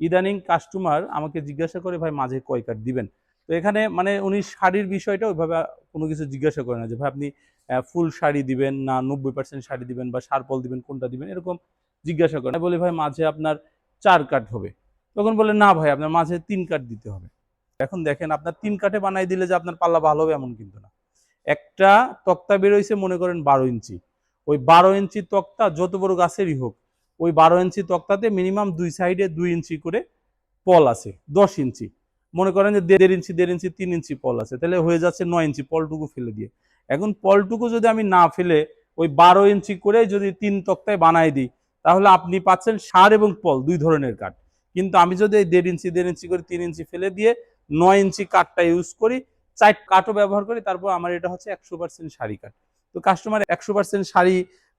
ইদানিং কাস্টমার আমাকে জিজ্ঞাসা করে ভাই মাঝে কয় কাঠ দিবেন। তো এখানে মানে উনি শাড়ির বিষয়টা ওইভাবে কোনো কিছু জিজ্ঞাসা করে না যে ভাই আপনি ফুল শাড়ি দিবেন না 90% শাড়ি দিবেন বা শারপল দিবেন কোনটা দিবেন এরকম জিজ্ঞাসা করেন। আমি বলি ভাই মাঝে আপনার 4 কাঠ হবে। তখন বলে না ভাই আপনার মাঝে 3 কাঠ দিতে হবে। এখন দেখেন আপনার 3 কাঠে বানাই দিলে যে আপনার পাল্লা ভালো হবে এমন কিন্তু না। একটা তক্তা বের হইছে মনে করেন 12 ইঞ্চি। ওই 12 ইঞ্চি তক্তা যত বড় গাছেরই হোক, ওই 12 ইঞ্চি তক্তাতে মিনিমাম 2 সাইডে 2 ইঞ্চি করে পল আছে, 10 ইঞ্চি। মনে করেন যে 1.5 ইঞ্চি 1.5 ইঞ্চি 3 ইঞ্চি পল আছে, তাহলে হয়ে যাচ্ছে 9 ইঞ্চি পলটুকু ফেলে দিয়ে। এখন পলটুকু যদি আমি না ফেলে ওই 12 ইঞ্চি করে যদি 3 তক্তায় বানাই দিই, তাহলে আপনি পাচ্ছেন সার এবং পল 2 ধরনের কাঠ। কিন্তু আমি যদি এই 1.5 ইঞ্চি 1.5 ইঞ্চি করে 3 ইঞ্চি ফেলে দিয়ে 9 ইঞ্চি কাঠটা ইউজ করি, 4 কাঠও ব্যবহার করি, তারপর আমার এটা হচ্ছে 100% শাড়ি কাঠ। তো কাস্টমার 100% শাড়ি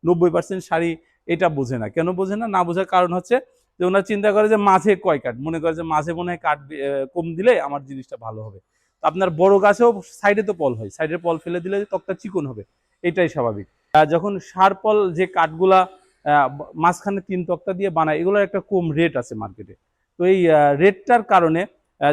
90% শাড়ি এটা বোঝে না। কেন বোঝে না? না বোঝার কারণ হচ্ছে যে ওনারা চিন্তা করে যে মাঝে কয় কাঠ, মনে করে যে মাঝে মনে হয় কাঠ কম দিলে আমার জিনিসটা ভালো হবে। তো আপনার বড় গাছেও সাইডে তো পল হয়, সাইডের পল ফেলে দিলে তক্তা চিকন হবে, এটাই স্বাভাবিক। যখন সার পল যে কাঠগুলা মাঝখানে 3 তক্তা দিয়ে বানায়, এগুলোর একটা কম রেট আছে মার্কেটে। তো এই রেটটার কারণে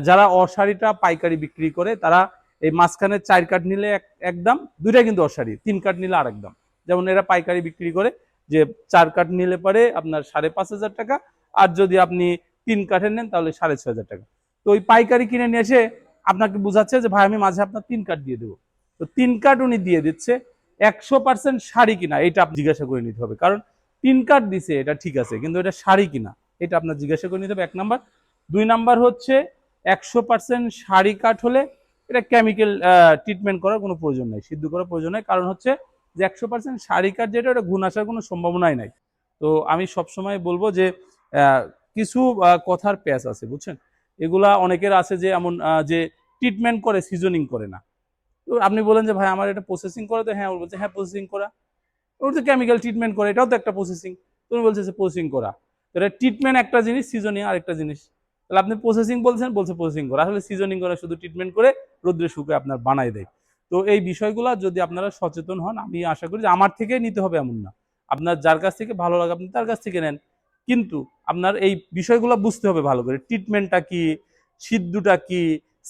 যারা অশাড়িটা পাইকারি বিক্রি করে তারা এই মাঝখানে 4 কাঠ নিলে এক দাম, দুইটা কিন্তু অশাড়ি, 3 কাঠ নিলে আরেক দাম। যেমন এরা পাইকারি বিক্রি করে যে 4 কাঠ নিলে পরে আপনার 5,500 টাকা, আর যদি আপনি 3 কাঠের নেন তাহলে 6,500 টাকা। তো ওই পাইকারি কিনে নিয়ে এসে আপনাকে বোঝাচ্ছে যে ভাই আমি মাঝে আপনার 3 কাঠ দিয়ে দেবো। তো 3 কাঠ উনি দিয়ে দিচ্ছে, 100% শাড়ি কিনা এটা আপনি জিজ্ঞাসা করে নিতে হবে। কারণ 3 কাঠ দিছে এটা ঠিক আছে, কিন্তু এটা শাড়ি কিনা এটা আপনার জিজ্ঞাসা করে নিতে হবে, 1 নাম্বার। 2 নাম্বার হচ্ছে 100% শাড়ি কাঠ হলে এটা কেমিক্যাল ট্রিটমেন্ট করার কোনো প্রয়োজন নাই, সিদ্ধ করার প্রয়োজন নাই। কারণ হচ্ছে যে 100% শাড়ি কাঠ যেটা, ওটা গুণ আসার কোনো সম্ভাবনাই নাই। তো আমি সবসময় বলবো যে কিছু কথার প্যাচ আছে বুঝছেন, এগুলা অনেকের আছে যে এমন যে ট্রিটমেন্ট করে সিজনিং করে না। তো আপনি বলেন যে ভাই আমার এটা প্রসেসিং করা, তো হ্যাঁ, ও বলছে হ্যাঁ প্রসেসিং করা। ওর তো কেমিক্যাল ট্রিটমেন্ট করে, এটাও তো একটা প্রসেসিং। তুমি বলছে যে প্রসেসিং করা। এটা ট্রিটমেন্ট একটা জিনিস, সিজনিং আরেকটা জিনিস। তাহলে আপনি প্রসেসিং বলছেন, বলছে প্রসেসিং করা, আসলে সিজনিং করে শুধু ট্রিটমেন্ট করে রোদ্রে শুকিয়ে আপনার বানাই দেয়। তো এই বিষয়গুলো যদি আপনারা সচেতন হন, আমি আশা করি যে আমার থেকে নিতে হবে এমন না, আপনার যার কাছ থেকে ভালো লাগে আপনি তার কাছ থেকে নেন। কিন্তু আপনার এই বিষয়গুলো বুঝতে হবে ভালো করে, ট্রিটমেন্টটা কি, সিদ্ধটা কি,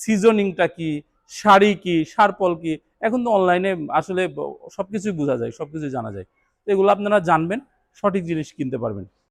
সিজনিংটা কি, শাড়ি কি, সারপল কি। এখন তো অনলাইনে আসলে সবকিছুই বোঝা যায়, সবকিছুই জানা যায়। এগুলো আপনারা জানবেন, সঠিক জিনিস কিনতে পারবেন।